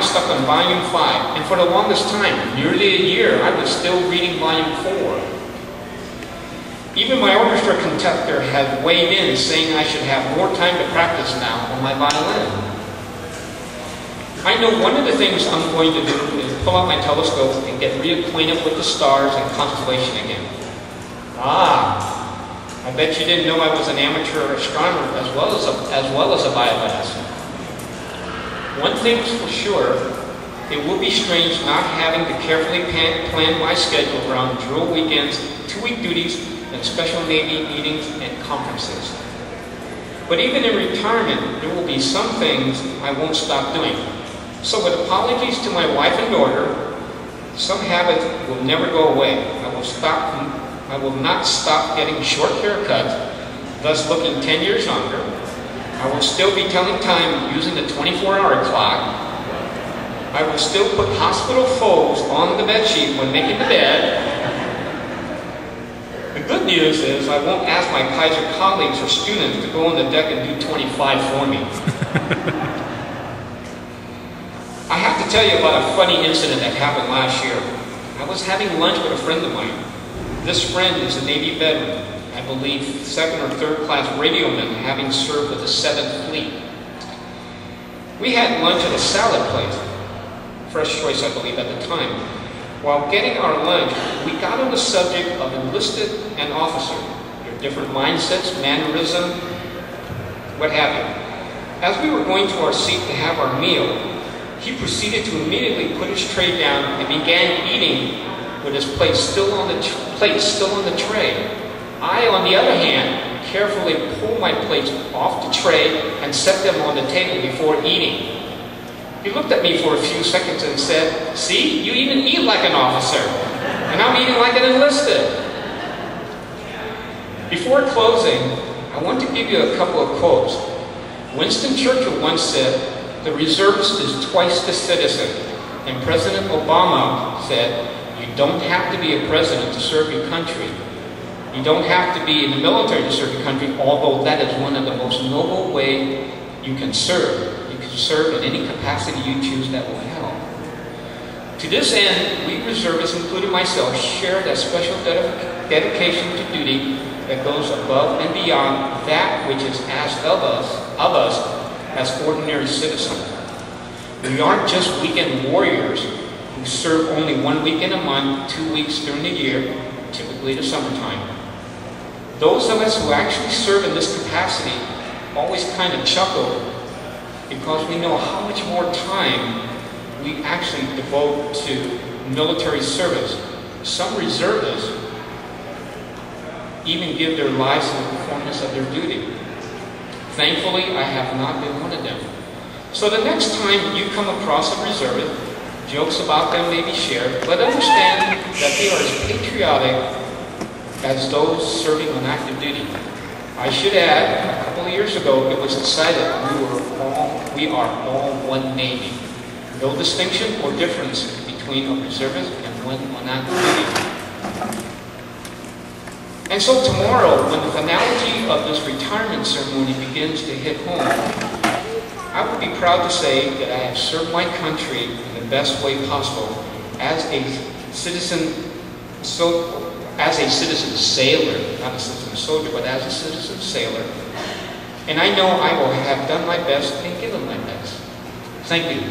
stuck on volume 5, and for the longest time, nearly a year, I was still reading volume 4. Even my orchestra conductor had weighed in, saying I should have more time to practice now on my violin. I know one of the things I'm going to do is pull out my telescope and get reacquainted with the stars and constellation again. I bet you didn't know I was an amateur astronomer as well as a violinist. One thing's for sure, it will be strange not having to carefully plan my schedule around drill weekends, 2-week duties, and special Navy meetings and conferences. But even in retirement, there will be some things I won't stop doing. So with apologies to my wife and daughter, some habits will never go away. I will not stop getting short haircuts, thus looking 10 years younger. I will still be telling time using the 24-hour clock. I will still put hospital foes on the bedsheet when making the bed. The good news is I won't ask my Kaiser colleagues or students to go on the deck and do 25 for me. I have to tell you about a funny incident that happened last year. I was having lunch with a friend of mine. This friend is a Navy veteran, I believe 2nd or 3rd class radioman, having served with the 7th Fleet. We had lunch at a salad place, Fresh Choice I believe at the time. While getting our lunch, we got on the subject of enlisted and officer, their different mindsets, mannerism, what have you. As we were going to our seat to have our meal, he proceeded to immediately put his tray down and began eating with his plate still on the tray. I, on the other hand, carefully pulled my plates off the tray and set them on the table before eating. He looked at me for a few seconds and said, "See, you even eat like an officer, and I'm eating like an enlisted." Before closing, I want to give you a couple of quotes. Winston Churchill once said, "The reservist is twice the citizen," and President Obama said, "You don't have to be a president to serve your country. You don't have to be in the military to serve your country, although that is one of the most noble ways you can serve. You can serve in any capacity you choose that will help." To this end, we reservists, including myself, share that special dedication to duty that goes above and beyond that which is asked of us as ordinary citizens. We aren't just weekend warriors who serve only 1 week in a month, 2 weeks during the year, typically the summertime. Those of us who actually serve in this capacity always kind of chuckle because we know how much more time we actually devote to military service. Some reservists even give their lives in the performance of their duty. Thankfully, I have not been one of them. So the next time you come across a reservist, jokes about them may be shared, but understand that they are as patriotic as those serving on active duty. I should add, a couple of years ago, it was decided we are all one Navy. No distinction or difference between a reservist and one on active duty. And so tomorrow, when the finality of this retirement ceremony begins to hit home, I would be proud to say that I have served my country in the best way possible as a citizen sailor, not a citizen soldier, but as a citizen sailor. And I know I will have done my best and given my best. Thank you.